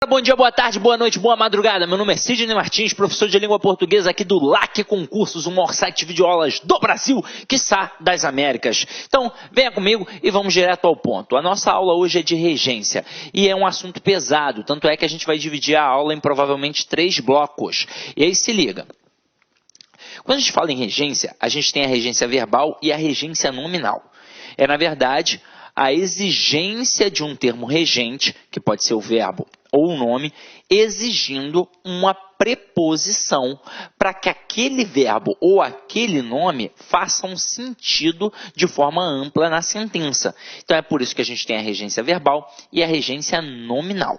Bom dia, boa tarde, boa noite, boa madrugada. Meu nome é Sidney Martins, professor de língua portuguesa aqui do LAC Concursos, o maior site de videoaulas do Brasil, quiçá das Américas. Então, venha comigo e vamos direto ao ponto. A nossa aula hoje é de regência e é um assunto pesado, tanto é que a gente vai dividir a aula em provavelmente 3 blocos. E aí se liga. Quando a gente fala em regência, a gente tem a regência verbal e a regência nominal. É, na verdade, a exigência de um termo regente, que pode ser o verbo ou o nome, exigindo uma preposição para que aquele verbo ou aquele nome faça um sentido de forma ampla na sentença. Então é por isso que a gente tem a regência verbal e a regência nominal.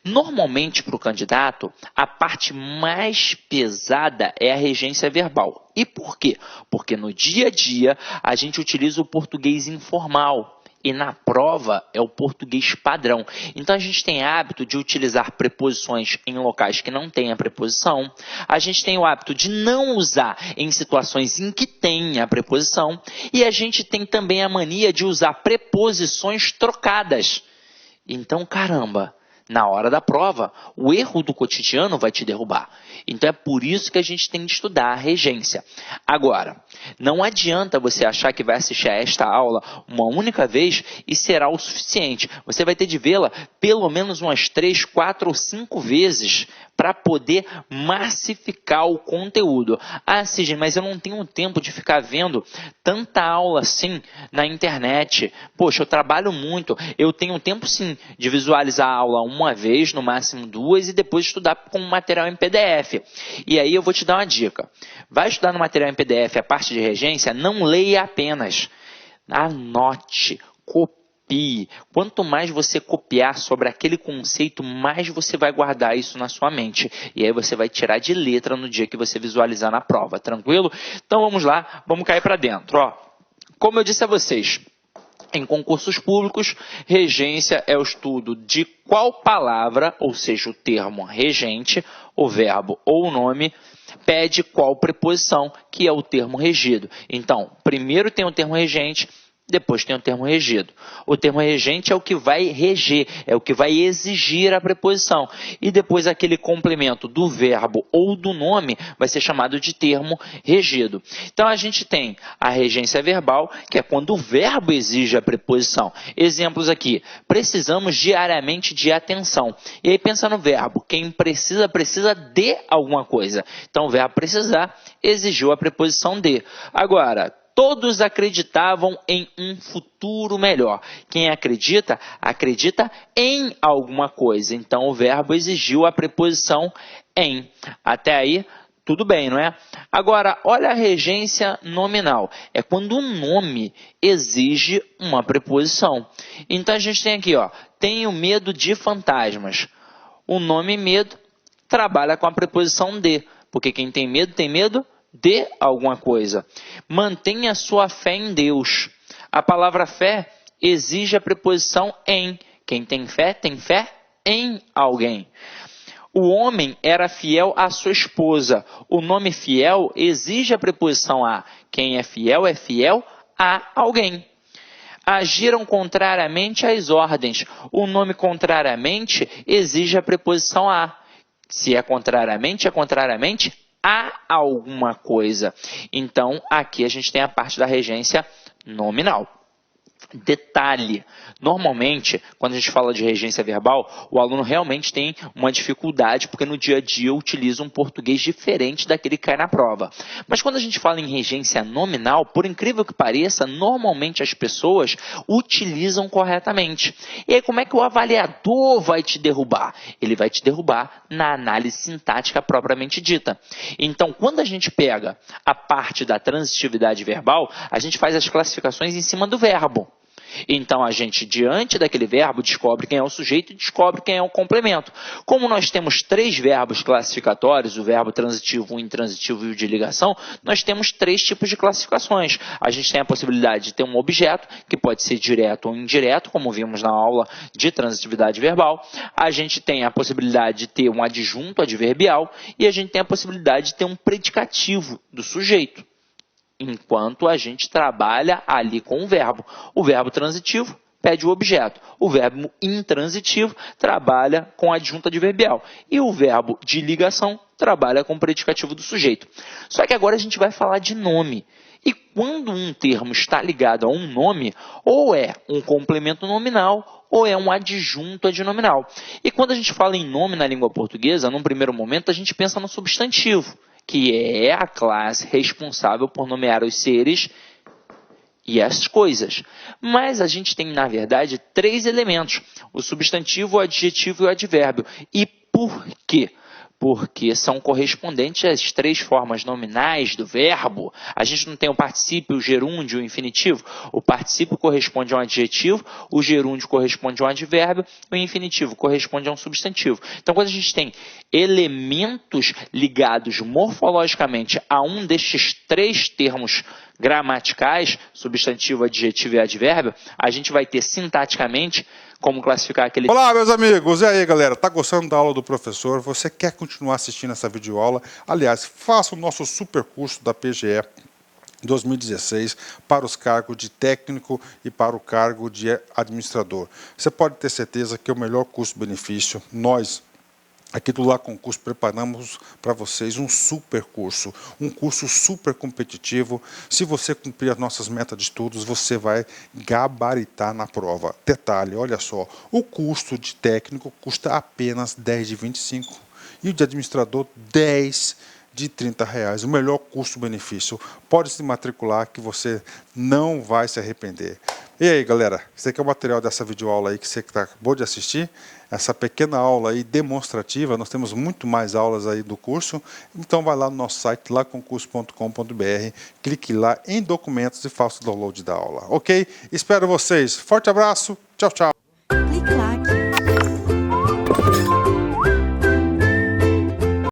Normalmente, para o candidato, a parte mais pesada é a regência verbal. E por quê? Porque no dia a dia a gente utiliza o português informal. E na prova é o português padrão. Então a gente tem hábito de utilizar preposições em locais que não tem a preposição. A gente tem o hábito de não usar em situações em que tem a preposição. E a gente tem também a mania de usar preposições trocadas. Então, caramba, na hora da prova, o erro do cotidiano vai te derrubar. Então é por isso que a gente tem de estudar a regência. Agora, não adianta você achar que vai assistir a esta aula uma única vez e será o suficiente. Você vai ter de vê-la pelo menos umas 3, 4 ou 5 vezes para poder massificar o conteúdo. Ah, Sidney, mas eu não tenho tempo de ficar vendo tanta aula assim na internet. Poxa, eu trabalho muito. Eu tenho tempo sim de visualizar a aula uma vez, no máximo 2, e depois estudar com material em PDF. E aí eu vou te dar uma dica. Vai estudar no material em PDF a parte de regência, não leia apenas. Anote, copie. Quanto mais você copiar sobre aquele conceito, mais você vai guardar isso na sua mente. E aí você vai tirar de letra no dia que você visualizar na prova, tranquilo? Então vamos lá, vamos cair para dentro. Ó, como eu disse a vocês, em concursos públicos, regência é o estudo de qual palavra, ou seja, o termo regente, o verbo ou o nome, pede qual preposição, que é o termo regido. Então, primeiro tem o termo regente, depois tem o termo regido. O termo regente é o que vai reger, é o que vai exigir a preposição. E depois aquele complemento do verbo ou do nome vai ser chamado de termo regido. Então a gente tem a regência verbal, que é quando o verbo exige a preposição. Exemplos aqui. Precisamos diariamente de atenção. E aí pensa no verbo. Quem precisa, precisa de alguma coisa. Então o verbo precisar exigiu a preposição de. Agora, todos acreditavam em um futuro melhor. Quem acredita, acredita em alguma coisa. Então, o verbo exigiu a preposição em. Até aí, tudo bem, não é? Agora, olha a regência nominal. É quando um nome exige uma preposição. Então, a gente tem aqui, ó, tenho medo de fantasmas. O nome medo trabalha com a preposição de. Porque quem tem medo de alguma coisa. Mantenha sua fé em Deus. A palavra fé exige a preposição em. Quem tem fé em alguém. O homem era fiel à sua esposa. O nome fiel exige a preposição a. Quem é fiel a alguém. Agiram contrariamente às ordens. O nome contrariamente exige a preposição a. Se é contrariamente a alguma coisa. Então, aqui a gente tem a parte da regência nominal. Detalhe, normalmente, quando a gente fala de regência verbal, o aluno realmente tem uma dificuldade, porque no dia a dia utiliza um português diferente daquele que cai na prova. Mas quando a gente fala em regência nominal, por incrível que pareça, normalmente as pessoas utilizam corretamente. E aí, como é que o avaliador vai te derrubar? Ele vai te derrubar na análise sintática propriamente dita. Então, quando a gente pega a parte da transitividade verbal, a gente faz as classificações em cima do verbo. Então, a gente, diante daquele verbo, descobre quem é o sujeito e descobre quem é o complemento. Como nós temos 3 verbos classificatórios, o verbo transitivo, o intransitivo e o de ligação, nós temos 3 tipos de classificações. A gente tem a possibilidade de ter um objeto, que pode ser direto ou indireto, como vimos na aula de transitividade verbal. A gente tem a possibilidade de ter um adjunto adverbial e a gente tem a possibilidade de ter um predicativo do sujeito. Enquanto a gente trabalha ali com o verbo. O verbo transitivo pede o objeto. O verbo intransitivo trabalha com a adjunta adverbial. E o verbo de ligação trabalha com o predicativo do sujeito. Só que agora a gente vai falar de nome. E quando um termo está ligado a um nome, ou é um complemento nominal, ou é um adjunto adnominal. E quando a gente fala em nome na língua portuguesa, num primeiro momento a gente pensa no substantivo, que é a classe responsável por nomear os seres e as coisas. Mas a gente tem, na verdade, 3 elementos: o substantivo, o adjetivo e o advérbio. E por quê? Porque são correspondentes às 3 formas nominais do verbo. A gente não tem o particípio, o gerúndio, o infinitivo. O particípio corresponde a um adjetivo, o gerúndio corresponde a um advérbio, o infinitivo corresponde a um substantivo. Então, quando a gente tem elementos ligados morfologicamente a um destes 3 termos gramaticais, substantivo, adjetivo e advérbio, a gente vai ter sintaticamente como classificar aquele... Olá, meus amigos! E aí, galera? Tá gostando da aula do professor? Você quer continuar assistindo essa videoaula? Aliás, faça o nosso super curso da PGE 2016 para os cargos de técnico e para o cargo de administrador. Você pode ter certeza que é o melhor custo-benefício. Nós, aqui do Lá Concurso, preparamos para vocês um curso super competitivo. Se você cumprir as nossas metas de estudos, você vai gabaritar na prova. Detalhe, olha só, o custo de técnico custa apenas 10 de 25 e o de administrador 10 de R$30. O melhor custo-benefício. Pode se matricular que você não vai se arrepender. E aí, galera, esse aqui é o material dessa videoaula aí que você acabou de assistir. Essa pequena aula aí demonstrativa, nós temos muito mais aulas aí do curso. Então vai lá no nosso site, laconcurso.com.br, clique lá em documentos e faça o download da aula, ok? Espero vocês. Forte abraço, tchau, tchau. Clique lá